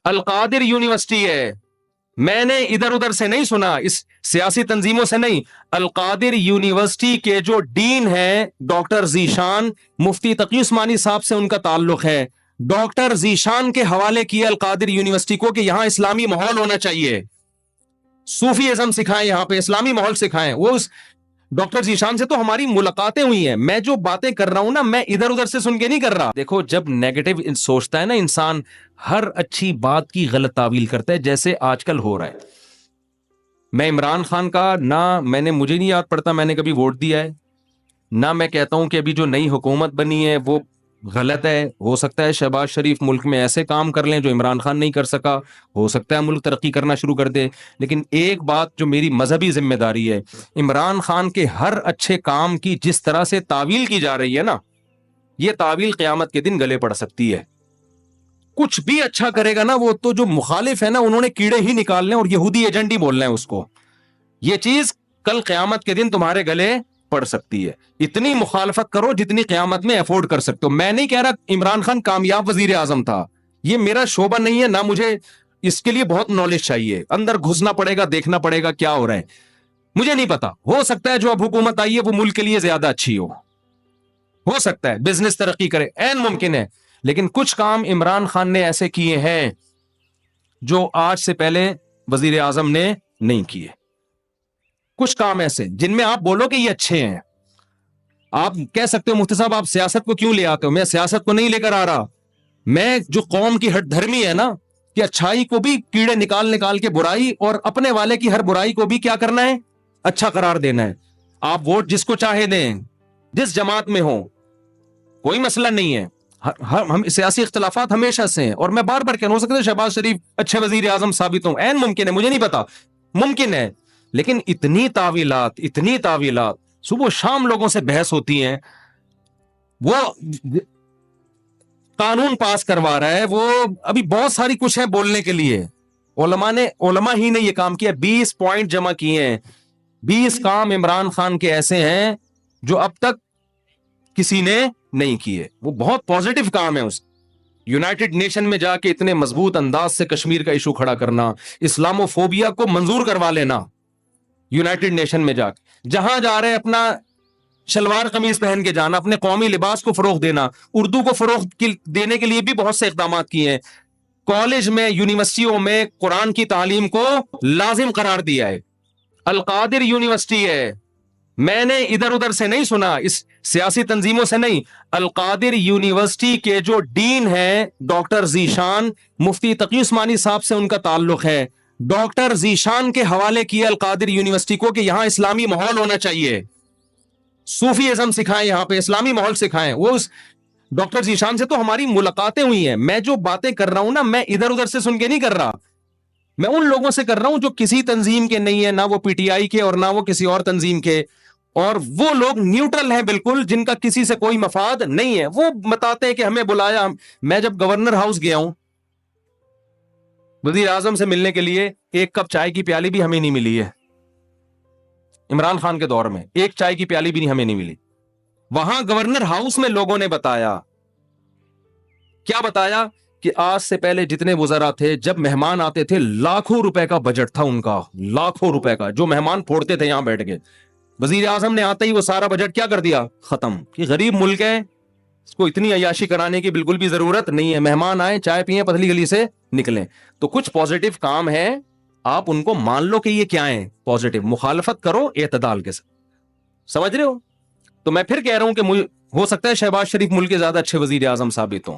القادر university ہے، میں نے ادھر ادھر سے نہیں سنا، اس سیاسی تنظیموں سے نہیں، القادر یونیورسٹی کے جو ڈین ہیں ڈاکٹر ذیشان، مفتی تقی عثمانی صاحب سے ان کا تعلق ہے، ڈاکٹر ذیشان کے حوالے کیا القادر یونیورسٹی کو کہ یہاں اسلامی ماحول ہونا چاہیے، صوفی ازم سکھائیں، یہاں پہ اسلامی ماحول سکھائیں۔ وہ اس ڈاکٹر ذیشان سے تو ہماری ملاقاتیں ہوئی ہیں، میں جو باتیں کر رہا ہوں نا، میں ادھر ادھر سے سن کے نہیں کر رہا۔ دیکھو جب نیگیٹو سوچتا ہے نا انسان، ہر اچھی بات کی غلط تعویل کرتا ہے، جیسے آج کل ہو رہا ہے۔ میں عمران خان کا مجھے نہیں یاد پڑتا میں نے کبھی ووٹ دیا ہے، نہ میں کہتا ہوں کہ ابھی جو نئی حکومت بنی ہے وہ غلط ہے، ہو سکتا ہے شہباز شریف ملک میں ایسے کام کر لیں جو عمران خان نہیں کر سکا، ہو سکتا ہے ملک ترقی کرنا شروع کر دے، لیکن ایک بات جو میری مذہبی ذمہ داری ہے، عمران خان کے ہر اچھے کام کی جس طرح سے تعویل کی جا رہی ہے نا، یہ تعویل قیامت کے دن گلے پڑ سکتی ہے۔ کچھ بھی اچھا کرے گا نا، وہ تو جو مخالف ہے نا انہوں نے کیڑے ہی نکالنے اور یہودی ایجنٹ ہی بولنا ہے اس کو، یہ چیز کل قیامت کے دن تمہارے گلے پڑ سکتی ہے۔ اتنی مخالفت کرو جتنی قیامت میں افورڈ کر سکتے ہو۔ میں نہیں کہہ رہا عمران خان کامیاب وزیر اعظم تھا، یہ میرا شعبہ نہیں ہے، نہ مجھے اس کے لیے بہت نالج چاہیے، اندر گھسنا پڑے گا، دیکھنا پڑے گا کیا ہو رہا ہے، مجھے نہیں پتا، ہو سکتا ہے جو اب حکومت آئی ہے وہ ملک کے لیے زیادہ اچھی ہو سکتا ہے بزنس ترقی کرے، عین ممکن ہے، لیکن کچھ کام عمران خان نے ایسے کیے ہیں جو آج سے پہلے وزیر اعظم نے نہیں کیے، کچھ کام ایسے جن میں آپ بولو کہ یہ اچھے ہیں۔ آپ کہہ سکتے ہو مفتی صاحب آپ سیاست کو کیوں لے آتے ہو؟ میں سیاست کو نہیں لے کر آ رہا، میں جو قوم کی ہٹ دھرمی ہے نا کہ اچھائی کو بھی کیڑے نکال کے برائی، اور اپنے والے کی ہر برائی کو بھی کیا کرنا ہے، اچھا قرار دینا ہے۔ آپ ووٹ جس کو چاہے دیں، جس جماعت میں ہو، کوئی مسئلہ نہیں ہے، ہم سیاسی اختلافات ہمیشہ سے ہیں، اور میں بار بار کہہ، ہو سکتا ہے شہباز شریف اچھے وزیر اعظم ثابت ہوں، عین ممکن ہے، مجھے نہیں پتا، ممکن ہے، لیکن اتنی تعویلات صبح و شام لوگوں سے بحث ہوتی ہیں، وہ قانون پاس کروا رہا ہے، وہ ابھی بہت ساری کچھ ہے بولنے کے لیے، علماء ہی نے یہ کام کیا، 20 پوائنٹ جمع کیے ہیں، 20 کام عمران خان کے ایسے ہیں جو اب تک کسی نے نہیں کیے، وہ بہت پازیٹو کام ہے۔ اس یونائٹڈ نیشن میں جا کے اتنے مضبوط انداز سے کشمیر کا ایشو کھڑا کرنا، اسلامو فوبیا کو منظور کروا لینا، یونائٹڈ نیشن میں جا کے جہاں جا رہے اپنا شلوار قمیض پہن کے جانا، اپنے قومی لباس کو فروغ دینا، اردو کو فروغ دینے کے لیے بھی بہت سے اقدامات کیے ہیں، کالج میں یونیورسٹیوں میں قرآن کی تعلیم کو لازم قرار دیا ہے۔ القادر یونیورسٹی ہے، میں نے ادھر ادھر سے نہیں سنا، اس سیاسی تنظیموں سے نہیں، القادر یونیورسٹی کے جو ڈین ہیں ڈاکٹر ذیشان، مفتی تقی عثمانی صاحب سے ان کا تعلق ہے، ڈاکٹر ذیشان کے حوالے کیا القادر یونیورسٹی کو کہ یہاں اسلامی ماحول ہونا چاہیے، صوفی ازم سکھائیں، یہاں پہ اسلامی ماحول سکھائیں۔ وہ اس ڈاکٹر ذیشان سے تو ہماری ملاقاتیں ہوئی ہیں، میں جو باتیں کر رہا ہوں نا، میں ادھر ادھر سے سن کے نہیں کر رہا، میں ان لوگوں سے کر رہا ہوں جو کسی تنظیم کے نہیں ہے، نہ وہ پی ٹی آئی کے اور نہ وہ کسی اور تنظیم کے، اور وہ لوگ نیوٹرل ہیں بالکل، جن کا کسی سے کوئی مفاد نہیں ہے، وہ بتاتے ہیں کہ ہمیں بلایا۔ میں جب گورنر ہاؤس گیا ہوں وزیر اعظم سے ملنے کے لیے، ایک کپ چائے کی پیالی بھی ہمیں نہیں ملی ہے، عمران خان کے دور میں ایک چائے کی پیالی بھی ہمیں نہیں ملی۔ وہاں گورنر ہاؤس میں لوگوں نے بتایا، کیا بتایا کہ آج سے پہلے جتنے وزراء تھے جب مہمان آتے تھے لاکھوں روپے کا بجٹ تھا ان کا، لاکھوں روپے کا، جو مہمان پھوڑتے تھے یہاں بیٹھ کے، وزیر اعظم نے آتے ہی وہ سارا بجٹ کیا کر دیا، ختم، کہ غریب ملک ہے، اس کو اتنی عیاشی کرانے کی بالکل بھی ضرورت نہیں ہے، مہمان آئے چائے پیئیں پتلی گلی سے نکلیں۔ تو کچھ پازیٹو کام ہے، آپ ان کو مان لو کہ یہ کیا ہیں پازیٹو، مخالفت کرو اعتدال کے ساتھ، سمجھ رہے ہو؟ تو میں پھر کہہ رہا ہوں کہ ہو سکتا ہے شہباز شریف ملک کے زیادہ اچھے وزیر اعظم ثابت ہوں،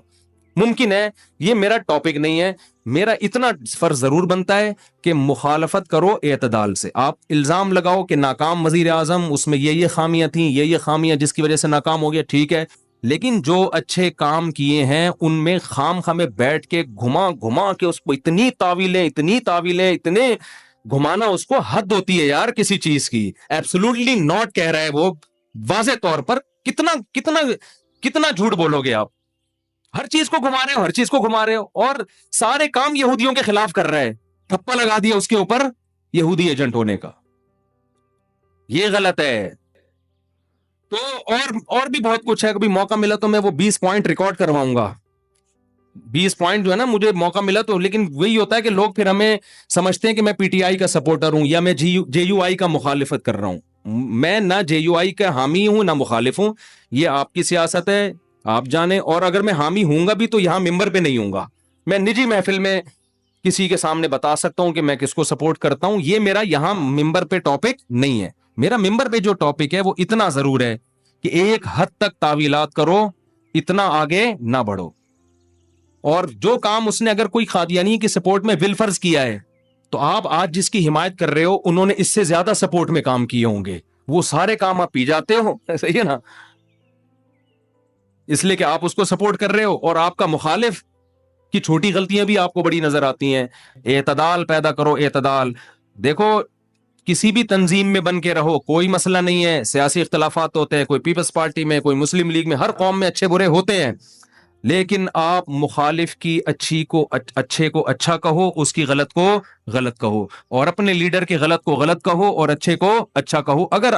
ممکن ہے، یہ میرا ٹاپک نہیں ہے، میرا اتنا فرض ضرور بنتا ہے کہ مخالفت کرو اعتدال سے۔ آپ الزام لگاؤ کہ ناکام وزیر اعظم، اس میں یہ خامیاں تھیں، یہ خامیاں جس کی وجہ سے ناکام ہو گیا، ٹھیک ہے، لیکن جو اچھے کام کیے ہیں ان میں خام خامے بیٹھ کے گھما کے اس کو اتنی تعویلیں اتنے گھمانا، اس کو حد ہوتی ہے یار کسی چیز کی۔ ایبسولوٹلی ناٹ کہہ رہا ہے وہ واضح طور پر، کتنا جھوٹ بولو گے آپ، ہر چیز کو گھما رہے ہو، اور سارے کام یہودیوں کے خلاف کر رہے ہیں، ٹھپا لگا دیا اس کے اوپر یہودی ایجنٹ ہونے کا، یہ غلط ہے۔ تو اور بھی بہت کچھ ہے، کبھی موقع ملا تو میں وہ 20 پوائنٹ ریکارڈ کرواؤں گا، 20 پوائنٹ جو ہے نا مجھے موقع ملا تو, لیکن وہی ہوتا ہے کہ لوگ پھر ہمیں سمجھتے ہیں کہ میں پی ٹی آئی کا سپورٹر ہوں یا میں جے یو آئی کا مخالفت کر رہا ہوں. میں نہ جے یو آئی کا حامی ہوں نہ مخالف ہوں, یہ آپ کی سیاست ہے, آپ جانیں. اور اگر میں حامی ہوں گا بھی تو یہاں ممبر پہ نہیں ہوں گا, میں نجی محفل میں کسی کے سامنے بتا سکتا ہوں کہ میں کس کو سپورٹ کرتا ہوں. یہ میرا یہاں ممبر پہ ٹاپک نہیں ہے. میرا ممبر پہ جو ٹاپک ہے وہ اتنا ضرور ہے کہ ایک حد تک تعویلات کرو, اتنا آگے نہ بڑھو. اور جو کام اس نے اگر کوئی قادیانی کی سپورٹ میں بالفرض کیا ہے تو آپ آج جس کی حمایت کر رہے ہو انہوں نے اس سے زیادہ سپورٹ میں کام کیے ہوں گے, وہ سارے کام آپ پی جاتے ہو. صحیح ہے نا, اس لیے کہ آپ اس کو سپورٹ کر رہے ہو اور آپ کا مخالف کی چھوٹی غلطیاں بھی آپ کو بڑی نظر آتی ہیں. اعتدال پیدا کرو, اعتدال. دیکھو کسی بھی تنظیم میں بن کے رہو, کوئی مسئلہ نہیں ہے, سیاسی اختلافات ہوتے ہیں, کوئی پیپلز پارٹی میں, کوئی مسلم لیگ میں, ہر قوم میں اچھے برے ہوتے ہیں, لیکن آپ مخالف کی اچھے کو اچھا کہو, اس کی غلط کو غلط کہو, اور اپنے لیڈر کے غلط کو غلط کہو اور اچھے کو اچھا کہو. اگر